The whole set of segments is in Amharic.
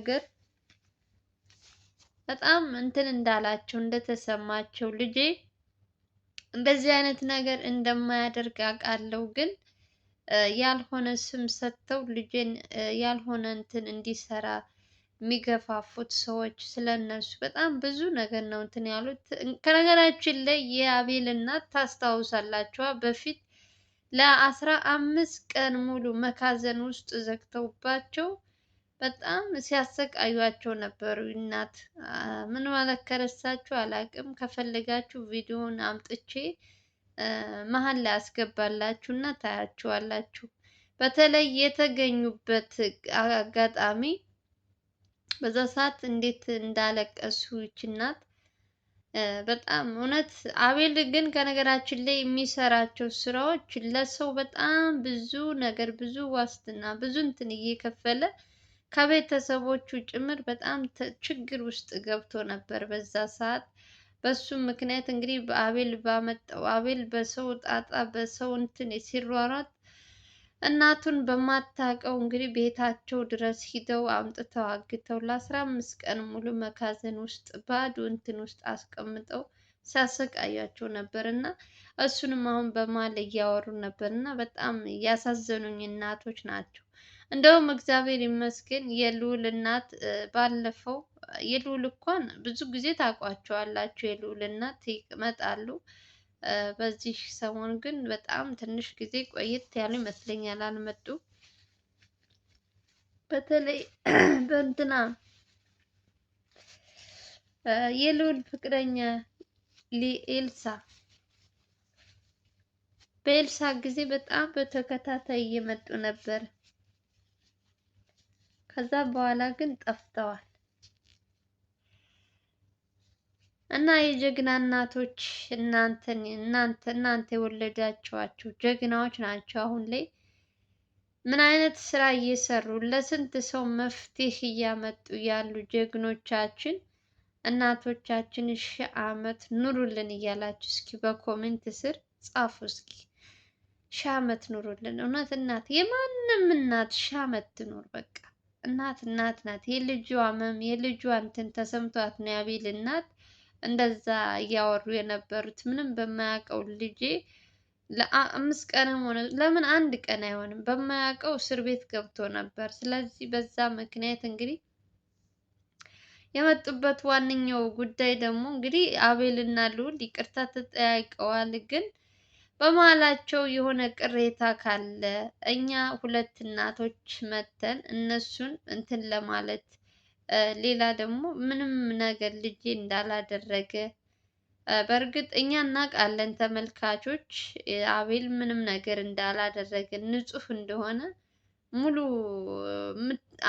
ነገር በጣም እንትን እንዳላቸው እንደተሰማቸው ልጄ እንደዚህ አይነት ነገር እንደማያደርግ አውቃለሁ፣ ግን ያልሆነ ስም ሰጥተው ልጄን ያልሆነ እንትን እንዲሰራ የሚገፋፉት ሰዎች ስለነሱ በጣም ብዙ ነገር ነው እንትን ያሉት። ከነገራችን ላይ የአቤል እናት ታስታውሳላችኋ? በፊት ለ15 ቀን ሙሉ መካዘን ውስጥ ዘግተውባቸው በጣም ሲያሰቃዩቸው ነበሩ። እናት ምን ማለት ከረሳችሁ አላቅም። ከፈለጋችሁ ቪዲዮውን አምጥቼ መሀል ላይ አስገባላችሁ እና ታያችኋላችሁ። በተለይ የተገኙበት አጋጣሚ በዛ ሰዓት እንዴት እንዳለቀሱ ይች እናት በጣም እውነት። አቤል ግን ከነገራችን ላይ የሚሰራቸው ስራዎች ለሰው በጣም ብዙ ነገር ብዙ ዋስትና ብዙ እንትን እየከፈለ ከቤተሰቦቹ ጭምር በጣም ችግር ውስጥ ገብቶ ነበር በዛ ሰዓት። በሱም ምክንያት እንግዲህ በአቤል ባመጣው አቤል በሰው ጣጣ በሰው እንትን ሲሯሯጥ እናቱን በማታውቀው እንግዲህ ቤታቸው ድረስ ሂደው አምጥተው አግተው ለ15 ቀን ሙሉ መካዘን ውስጥ ባዶ እንትን ውስጥ አስቀምጠው ሲያሰቃያቸው ነበር እና እሱንም አሁን በማል እያወሩ ነበር እና በጣም ያሳዘኑኝ እናቶች ናቸው። እንደውም እግዚአብሔር ይመስገን የልዑል እናት ባለፈው የልዑል እንኳን ብዙ ጊዜ ታውቋቸዋላችሁ። የልዑል እናት ይመጣሉ። በዚህ ሰሞን ግን በጣም ትንሽ ጊዜ ቆየት ያሉ ይመስለኛል አልመጡ። በተለይ በእንትና የልዑል ፍቅረኛ ኤልሳ በኤልሳ ጊዜ በጣም በተከታታይ እየመጡ ነበር። ከዛ በኋላ ግን ጠፍተዋል። እና የጀግና እናቶች እናንተ የወለዳችኋቸው ጀግናዎች ናቸው። አሁን ላይ ምን አይነት ስራ እየሰሩ ለስንት ሰው መፍትሄ እያመጡ ያሉ ጀግኖቻችን እናቶቻችን 1000 ዓመት ኑሩልን እያላችሁ እስኪ በኮሜንት ስር ጻፉ። እስኪ 1000 ዓመት ኑሩልን። እውነት እናት የማንም እናት 1000 ዓመት ትኑር በቃ። እናት ናት። የልጇ ህመም የልጇ እንትን ተሰምቷት ነው የአቤል እናት እንደዛ እያወሩ የነበሩት። ምንም በማያውቀው ልጄ ለ5 ቀንም ሆነ ለምን 1 ቀን አይሆንም በማያውቀው እስር ቤት ገብቶ ነበር። ስለዚህ በዛ ምክንያት እንግዲህ የመጡበት ዋነኛው ጉዳይ ደግሞ እንግዲህ አቤል እና ልዑል ይቅርታ ተጠያይቀዋል። ግን በመሀላቸው የሆነ ቅሬታ ካለ እኛ 2 እናቶች መተን እነሱን እንትን ለማለት ሌላ ደግሞ ምንም ነገር ልጄ እንዳላደረገ በእርግጥ እኛ እናውቃለን ተመልካቾች፣ አቤል ምንም ነገር እንዳላደረገ ንጹህ እንደሆነ ሙሉ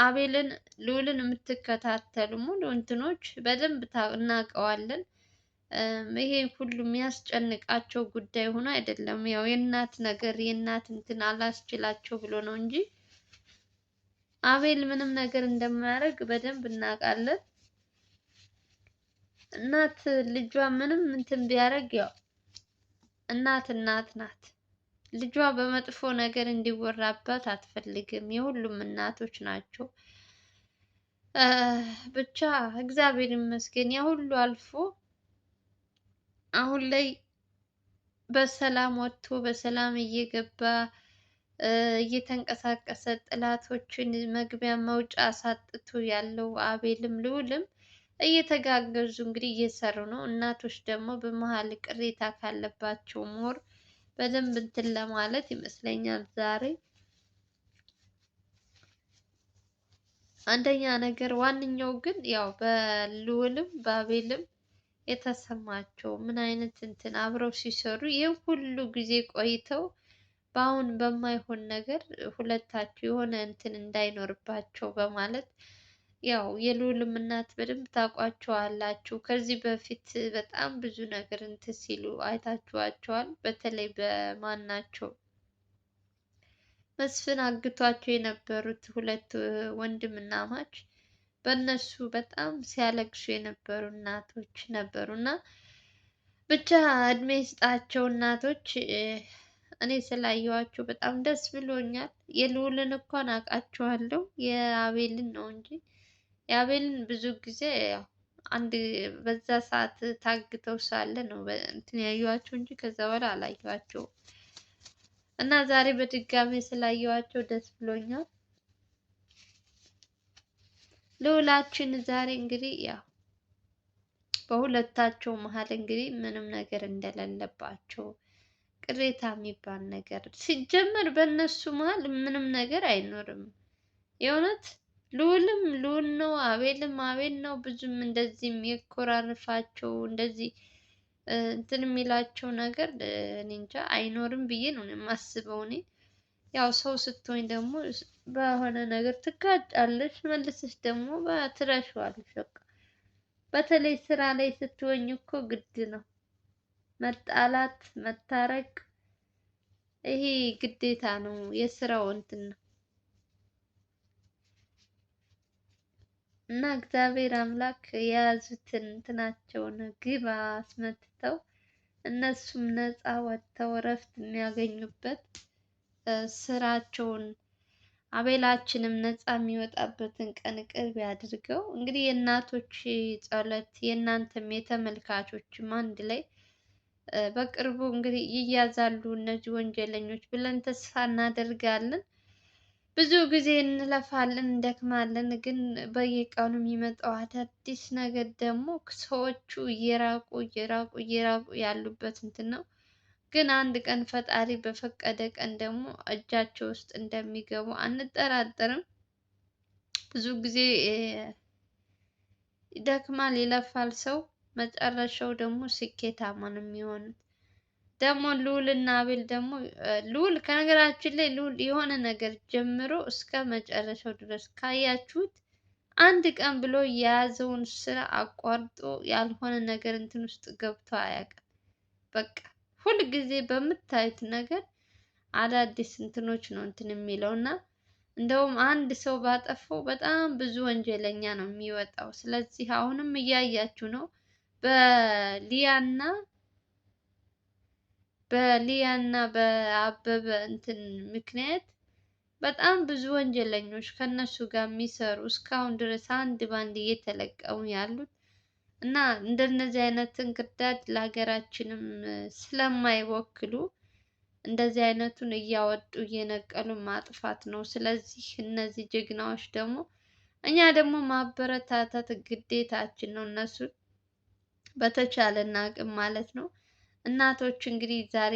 አቤልን ልዑልን የምትከታተሉ ሙሉ እንትኖች በደንብ እናውቀዋለን። ይሄ ሁሉ የሚያስጨንቃቸው ጉዳይ ሆኖ አይደለም። ያው የእናት ነገር የእናት እንትን አላስችላቸው ብሎ ነው እንጂ አቤል ምንም ነገር እንደማያደርግ በደንብ እናውቃለን። እናት ልጇ ምንም እንትን ቢያደርግ ያው እናት ናት። ልጇ በመጥፎ ነገር እንዲወራባት አትፈልግም። የሁሉም እናቶች ናቸው። ብቻ እግዚአብሔር ይመስገን ያ ሁሉ አልፎ አሁን ላይ በሰላም ወጥቶ በሰላም እየገባ እየተንቀሳቀሰ ጥላቶችን መግቢያ መውጫ አሳጥቶ ያለው አቤልም ልዑልም እየተጋገዙ እንግዲህ እየሰሩ ነው። እናቶች ደግሞ በመሀል ቅሬታ ካለባቸው ሞር በደንብ እንትን ለማለት ይመስለኛል ዛሬ አንደኛ ነገር ዋነኛው ግን ያው በልዑልም በአቤልም የተሰማቸው ምን አይነት እንትን አብረው ሲሰሩ ይህ ሁሉ ጊዜ ቆይተው በአሁን በማይሆን ነገር ሁለታቸው የሆነ እንትን እንዳይኖርባቸው በማለት ያው የልዑልም እናት በደንብ ታውቋቸዋላችሁ። ከዚህ በፊት በጣም ብዙ ነገር እንትን ሲሉ አይታችኋቸዋል። በተለይ በማናቸው መስፍን አግቷቸው የነበሩት 2 ወንድምናማች በእነሱ በጣም ሲያለቅሱ የነበሩ እናቶች ነበሩ እና ብቻ እድሜ ይስጣቸው እናቶች። እኔ ስላየኋቸው በጣም ደስ ብሎኛል። የልዑልን እንኳን አውቃቸዋለሁ የአቤልን ነው እንጂ የአቤልን ብዙ ጊዜ ያው አንድ በዛ ሰዓት ታግተው ሳለ ነው እንትን ያዩዋቸው እንጂ ከዛ በኋላ አላየኋቸውም። እና ዛሬ በድጋሚ ስላየኋቸው ደስ ብሎኛል። ልዑላችን ዛሬ እንግዲህ ያው በሁለታቸው መሀል እንግዲህ ምንም ነገር እንደሌለባቸው ቅሬታ የሚባል ነገር ሲጀመር በእነሱ መሀል ምንም ነገር አይኖርም። የእውነት ልዑልም ልዑል ነው፣ አቤልም አቤል ነው። ብዙም እንደዚህ የሚኮራርፋቸው እንደዚህ እንትን የሚላቸው ነገር እኔ እንጃ አይኖርም ብዬ ነው የማስበው እኔ። ያው ሰው ስትሆኝ ደግሞ በሆነ ነገር ትጋጫለሽ፣ መልሰሽ ደግሞ ትረሺዋለሽ በቃ። በተለይ ስራ ላይ ስትሆኝ እኮ ግድ ነው መጣላት፣ መታረቅ፣ ይሄ ግዴታ ነው፣ የስራው እንትን ነው። እና እግዚአብሔር አምላክ የያዙትን እንትናቸውን ግብ አስመትተው እነሱም ነፃ ወጥተው እረፍት የሚያገኙበት ስራቸውን አቤላችንም ነፃ የሚወጣበትን ቀን ቅርብ ያድርገው። እንግዲህ የእናቶች ጸሎት የእናንተም የተመልካቾችም አንድ ላይ በቅርቡ እንግዲህ ይያዛሉ እነዚህ ወንጀለኞች ብለን ተስፋ እናደርጋለን። ብዙ ጊዜ እንለፋለን እንደክማለን፣ ግን በየቀኑ የሚመጣው አዳዲስ ነገር ደግሞ ሰዎቹ እየራቁ ያሉበት እንትን ነው። ግን አንድ ቀን ፈጣሪ በፈቀደ ቀን ደግሞ እጃቸው ውስጥ እንደሚገቡ አንጠራጠርም። ብዙ ጊዜ ይደክማል፣ ይለፋል ሰው፣ መጨረሻው ደግሞ ስኬታማ ነው የሚሆኑት። ደግሞ ልዑል እና አቤል ደግሞ ልዑል ከነገራችን ላይ ልዑል የሆነ ነገር ጀምሮ እስከ መጨረሻው ድረስ ካያችሁት አንድ ቀን ብሎ የያዘውን ስራ አቋርጦ ያልሆነ ነገር እንትን ውስጥ ገብቶ አያውቅም። በቃ ሁል ጊዜ በምታዩት ነገር አዳዲስ እንትኖች ነው እንትን የሚለው እና እንደውም አንድ ሰው ባጠፋው በጣም ብዙ ወንጀለኛ ነው የሚወጣው። ስለዚህ አሁንም እያያችሁ ነው በሊያና በአበበ እንትን ምክንያት በጣም ብዙ ወንጀለኞች ከነሱ ጋር የሚሰሩ እስካሁን ድረስ አንድ ባንድ እየተለቀሙ ያሉት እና እንደነዚህ አይነት እንክርዳድ ለሀገራችንም ስለማይወክሉ እንደዚህ አይነቱን እያወጡ እየነቀሉ ማጥፋት ነው። ስለዚህ እነዚህ ጀግናዎች ደግሞ እኛ ደግሞ ማበረታታት ግዴታችን ነው፣ እነሱን በተቻለን አቅም ማለት ነው። እናቶች እንግዲህ ዛሬ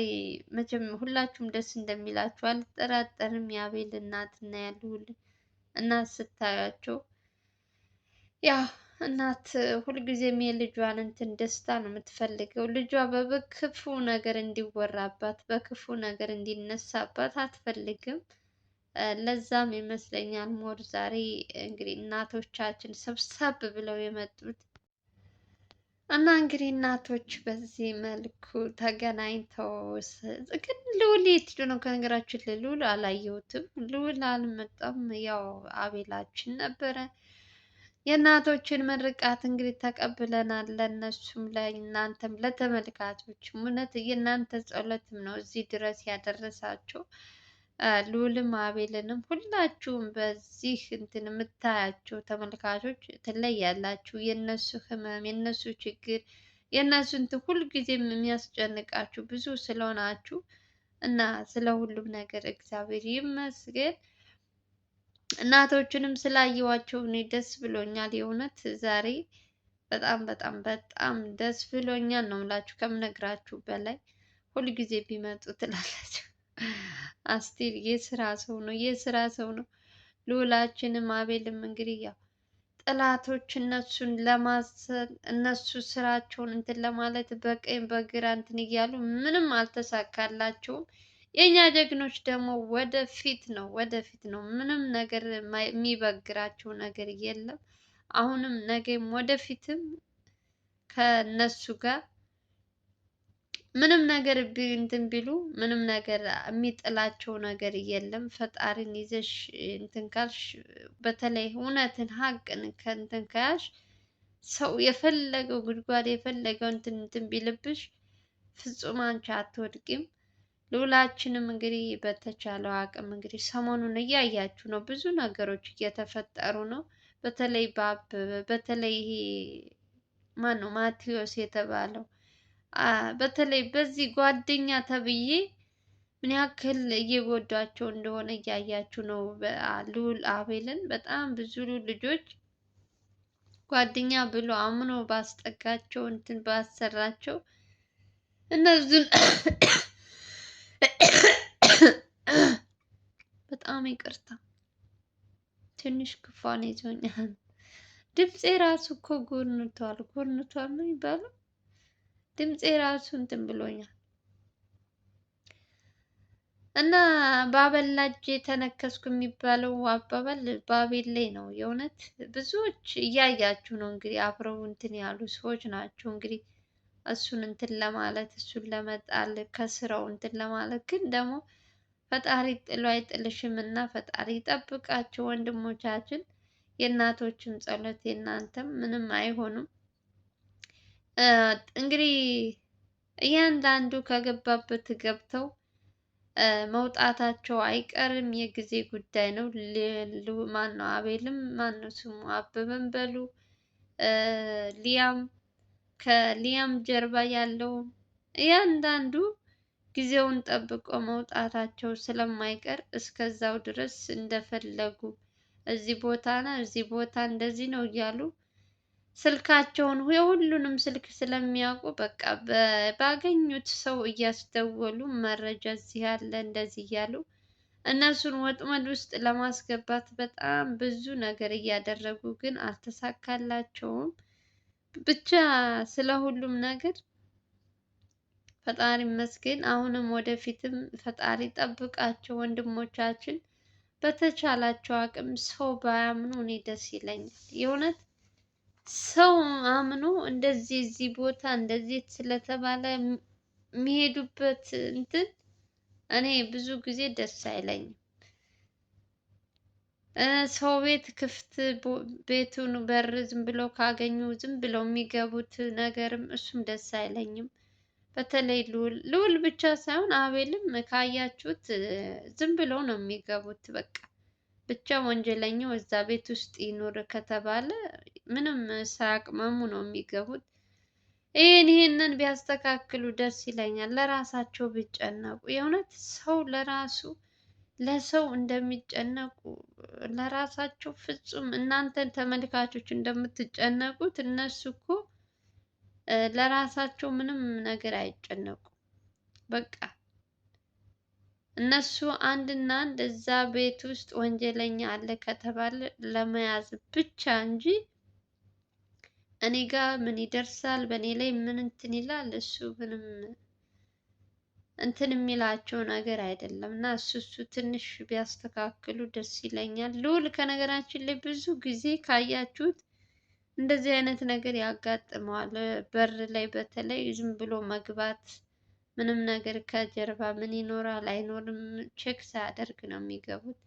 መቼም ሁላችሁም ደስ እንደሚላችሁ አልጠራጠርም። የአቤል እናት እና ያልውል እናት ስታያቸው ያው እናት ሁልጊዜም የልጇን እንትን ደስታ ነው የምትፈልገው። ልጇ በክፉ ነገር እንዲወራባት በክፉ ነገር እንዲነሳባት አትፈልግም። ለዛም ይመስለኛል ሞር ዛሬ እንግዲህ እናቶቻችን ሰብሰብ ብለው የመጡት እና እንግዲህ እናቶች በዚህ መልኩ ተገናኝተው ግን ልዑል የት ሄዶ ነው? ከነገራችን ላይ ልዑል አላየሁትም። ልዑል አልመጣም። ያው አቤላችን ነበረ። የእናቶችን ምርቃት እንግዲህ ተቀብለናል። ለእነሱም ለእናንተም ለተመልካቾች እውነት የእናንተ ጸሎትም ነው እዚህ ድረስ ያደረሳቸው። ልዑልም አቤልንም ሁላችሁም በዚህ እንትን የምታያቸው ተመልካቾች ትለያላችሁ። የእነሱ ህመም፣ የእነሱ ችግር፣ የእነሱ እንትን ሁልጊዜም የሚያስጨንቃችሁ ብዙ ስለሆናችሁ እና ስለ ሁሉም ነገር እግዚአብሔር ይመስገን። እናቶችንም ስላየዋቸው እኔ ደስ ብሎኛል። የእውነት ዛሬ በጣም በጣም በጣም ደስ ብሎኛል ነው የምላችሁ ከምነግራችሁ በላይ። ሁልጊዜ ቢመጡ ትላላችሁ። አስቴር የስራ ሰው ነው፣ የስራ ሰው ነው። ልዑላችንም አቤልም እንግዲህ ያው ጠላቶች እነሱን ለማሰር እነሱ ስራቸውን እንትን ለማለት በቀኝ በግራ እንትን እያሉ ምንም አልተሳካላቸውም። የእኛ ጀግኖች ደግሞ ወደፊት ነው ወደፊት ነው። ምንም ነገር የሚበግራቸው ነገር የለም። አሁንም ነገም ወደፊትም ከነሱ ጋር ምንም ነገር እንትን ቢሉ ምንም ነገር የሚጥላቸው ነገር የለም። ፈጣሪን ይዘሽ እንትን ካልሽ በተለይ እውነትን ሀቅን ከእንትን ከያሽ ሰው የፈለገው ጉድጓድ የፈለገው እንትን ቢልብሽ ፍጹም አንቺ አትወድቂም። ልዑላችንም እንግዲህ በተቻለው አቅም እንግዲህ ሰሞኑን እያያችሁ ነው፣ ብዙ ነገሮች እየተፈጠሩ ነው። በተለይ በአበበ በተለይ ይሄ ማን ነው ማቴዎስ የተባለው በተለይ በዚህ ጓደኛ ተብዬ ምን ያክል እየጎዷቸው እንደሆነ እያያችሁ ነው። ልዑል አቤልን በጣም ብዙ ልጆች ጓደኛ ብሎ አምኖ ባስጠጋቸው እንትን ባሰራቸው እነዚህን በጣም ይቅርታ ትንሽ ጉንፋን ይዞኛል። ድምፄ ራሱ እኮ ጎርንቷል ነው የሚባለው። ድምፄ ራሱ እንትን ብሎኛል። እና በአበላ እጄ ተነከስኩ የሚባለው አባባል በአቤል ላይ ነው። የእውነት ብዙዎች እያያችሁ ነው እንግዲህ አብረው እንትን ያሉ ሰዎች ናቸው እንግዲህ እሱን እንትን ለማለት እሱን ለመጣል ከስራው እንትን ለማለት ግን ደግሞ ፈጣሪ ጥሎ አይጥልሽም እና ፈጣሪ ይጠብቃቸው ወንድሞቻችን። የእናቶችም ጸሎት የእናንተም ምንም አይሆኑም። እንግዲህ እያንዳንዱ ከገባበት ገብተው መውጣታቸው አይቀርም፣ የጊዜ ጉዳይ ነው። ማን ነው አቤልም ማን ነው ስሙ አበበም በሉ ሊያም ከሊያም ጀርባ ያለው እያንዳንዱ ጊዜውን ጠብቆ መውጣታቸው ስለማይቀር እስከዛው ድረስ እንደፈለጉ እዚህ ቦታ ነው እዚህ ቦታ እንደዚህ ነው እያሉ ስልካቸውን የሁሉንም ስልክ ስለሚያውቁ በቃ ባገኙት ሰው እያስደወሉ መረጃ እዚህ ያለ እንደዚህ እያሉ እነሱን ወጥመድ ውስጥ ለማስገባት በጣም ብዙ ነገር እያደረጉ ግን አልተሳካላቸውም። ብቻ ስለ ሁሉም ነገር ፈጣሪ ይመስገን። አሁንም ወደፊትም ፈጣሪ ጠብቃቸው ወንድሞቻችን። በተቻላቸው አቅም ሰው ባያምኑ እኔ ደስ ይለኛል። የእውነት ሰው አምኖ እንደዚህ እዚህ ቦታ እንደዚህ ስለተባለ የሚሄዱበት እንትን እኔ ብዙ ጊዜ ደስ አይለኝም። ሰው ቤት ክፍት ቤቱን በር ዝም ብለው ካገኙ ዝም ብለው የሚገቡት ነገርም እሱም ደስ አይለኝም። በተለይ ልዑል ብቻ ሳይሆን አቤልም ካያችሁት ዝም ብለው ነው የሚገቡት። በቃ ብቻ ወንጀለኛው እዛ ቤት ውስጥ ይኖር ከተባለ ምንም ሳያቅመሙ ነው የሚገቡት። ይህንን ቢያስተካክሉ ደስ ይለኛል። ለራሳቸው ቢጨነቁ የእውነት ሰው ለራሱ ለሰው እንደሚጨነቁ ለራሳቸው ፍጹም እናንተን ተመልካቾች እንደምትጨነቁት እነሱ እኮ ለራሳቸው ምንም ነገር አይጨነቁም። በቃ እነሱ አንድና አንድ እዛ ቤት ውስጥ ወንጀለኛ አለ ከተባለ ለመያዝ ብቻ እንጂ እኔ ጋር ምን ይደርሳል፣ በእኔ ላይ ምን እንትን ይላል፣ እሱ ምንም እንትን የሚላቸው ነገር አይደለም። እና እሱ ትንሽ ቢያስተካክሉ ደስ ይለኛል። ልዑል ከነገራችን ላይ ብዙ ጊዜ ካያችሁት እንደዚህ አይነት ነገር ያጋጥመዋል። በር ላይ በተለይ ዝም ብሎ መግባት ምንም ነገር ከጀርባ ምን ይኖራል አይኖርም ቼክ ሳያደርግ ነው የሚገቡት።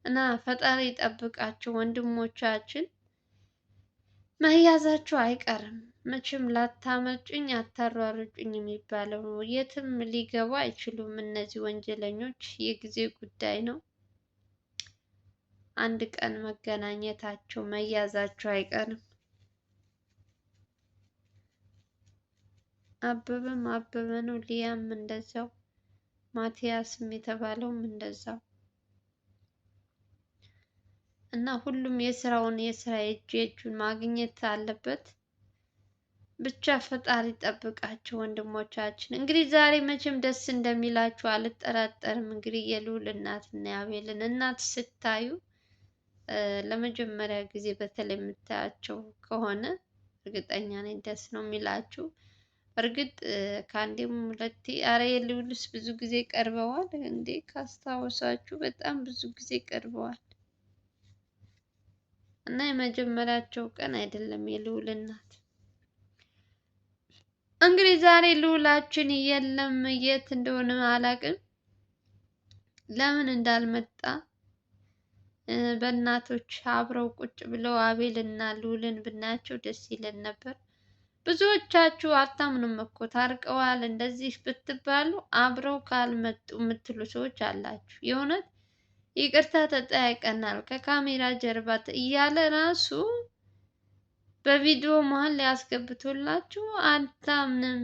እና ፈጣሪ ይጠብቃቸው ወንድሞቻችን። መያዛቸው አይቀርም መቼም። ላታመልጡኝ አታሯሩጭኝ የሚባለው ነው። የትም ሊገቡ አይችሉም እነዚህ ወንጀለኞች፣ የጊዜ ጉዳይ ነው። አንድ ቀን መገናኘታቸው መያዛቸው አይቀርም። አበበም አበበ ነው፣ ሊያም እንደዛው፣ ማቲያስም የተባለውም እንደዛው እና ሁሉም የስራውን የእጁን ማግኘት አለበት። ብቻ ፈጣሪ ጠብቃቸው ወንድሞቻችን። እንግዲህ ዛሬ መቼም ደስ እንደሚላችሁ አልጠራጠርም። እንግዲህ የልዑል እናት እና የአቤልን እናት ስታዩ ለመጀመሪያ ጊዜ በተለይ የምታያቸው ከሆነ እርግጠኛ ነኝ ደስ ነው የሚላችሁ። እርግጥ ከአንዴም ሁለቴ አረ የልዑልስ ብዙ ጊዜ ቀርበዋል እንዴ ካስታወሳችሁ በጣም ብዙ ጊዜ ቀርበዋል። እና የመጀመሪያቸው ቀን አይደለም የልዑል እናት። እንግዲህ ዛሬ ልዑላችን የለም፣ የት እንደሆነ አላውቅም። ለምን እንዳልመጣ በእናቶች አብረው ቁጭ ብለው አቤል እና ልዑልን ብናያቸው ደስ ይለን ነበር። ብዙዎቻችሁ አታምኑም እኮ ታርቀዋል እንደዚህ ብትባሉ አብረው ካልመጡ የምትሉ ሰዎች አላችሁ። የእውነት ይቅርታ ተጠያይቀናል ከካሜራ ጀርባ እያለ ራሱ በቪዲዮ መሀል ላይ አስገብቶላችሁ አታምንም፣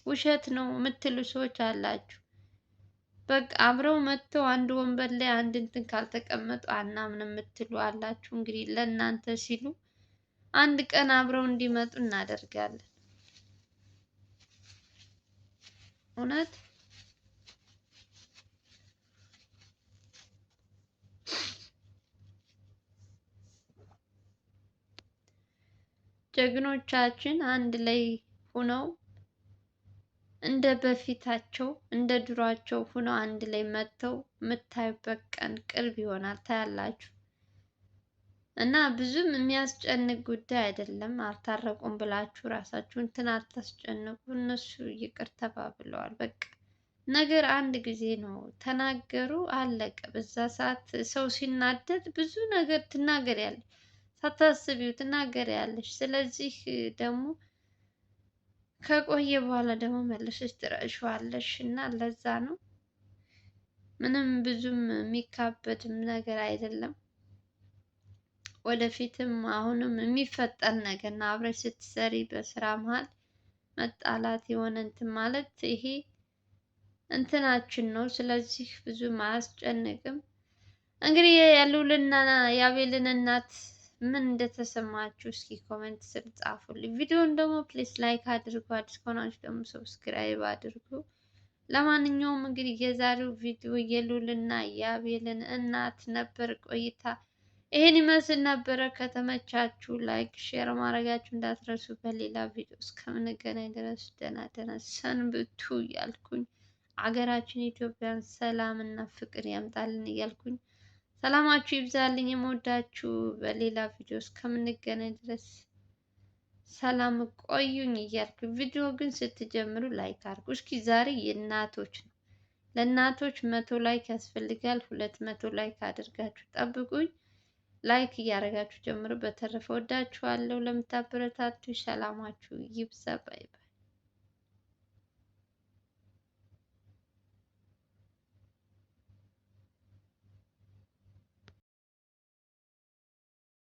ውሸት ነው የምትሉ ሰዎች አላችሁ። በቃ አብረው መጥተው አንድ ወንበር ላይ አንድ እንትን ካልተቀመጡ አናምንም የምትሉ አላችሁ። እንግዲህ ለእናንተ ሲሉ አንድ ቀን አብረው እንዲመጡ እናደርጋለን። እውነት ጀግኖቻችን አንድ ላይ ሆነው እንደ በፊታቸው እንደ ድሯቸው ሆነው አንድ ላይ መጥተው የምታዩበት ቀን ቅርብ ይሆናል፣ ታያላችሁ። እና ብዙም የሚያስጨንቅ ጉዳይ አይደለም። አልታረቁም ብላችሁ ራሳችሁን እንትን አታስጨንቁ። እነሱ ይቅር ተባብለዋል። በቃ ነገር አንድ ጊዜ ነው ተናገሩ፣ አለቀ። በዛ ሰዓት ሰው ሲናደድ ብዙ ነገር ትናገሪያለሽ፣ ሳታስቢው ትናገሪያለሽ። ስለዚህ ደግሞ ከቆየ በኋላ ደግሞ መልሰሽ ትረሺዋለሽ እና ለዛ ነው ምንም ብዙም የሚካበድም ነገር አይደለም። ወደፊትም አሁንም የሚፈጠር ነገር እና አብረሽ ስትሰሪ በስራ መሀል መጣላት የሆነ እንትን ማለት ይሄ እንትናችን ነው። ስለዚህ ብዙም አያስጨንቅም። እንግዲህ የልዑልና የአቤልን እናት ምን እንደተሰማችሁ እስኪ ኮሜንት ስር ጻፉልኝ። ቪዲዮውን ደግሞ ፕሊስ ላይክ አድርጉ፣ አዲስ ከሆናችሁ ደግሞ ሰብስክራይብ አድርጉ። ለማንኛውም እንግዲህ የዛሬው ቪዲዮ የልዑልና የአቤልን እናት ነበር ቆይታ ይሄን ይመስል ነበረ። ከተመቻችሁ ላይክ ሼር ማድረጋችሁ እንዳትረሱ። በሌላ ቪዲዮ እስከምንገናኝ ድረስ ደህና ደህና ሰንብቱ እያልኩኝ አገራችን ኢትዮጵያን ሰላም እና ፍቅር ያምጣልን እያልኩኝ ሰላማችሁ ይብዛልኝ። የምወዳችሁ በሌላ ቪዲዮ እስከምንገናኝ ድረስ ሰላም ቆዩኝ እያልኩኝ ቪዲዮ ግን ስትጀምሩ ላይክ አድርጉ። እስኪ ዛሬ የእናቶች ነው። ለእናቶች 100 ላይክ ያስፈልጋል። 200 ላይክ አድርጋችሁ ጠብቁኝ። ላይክ እያደረጋችሁ ጀምሮ። በተረፈ ወዳችኋለሁ። ለምታበረታቱ ሰላማችሁ ይብዛ። ባይ ባይ።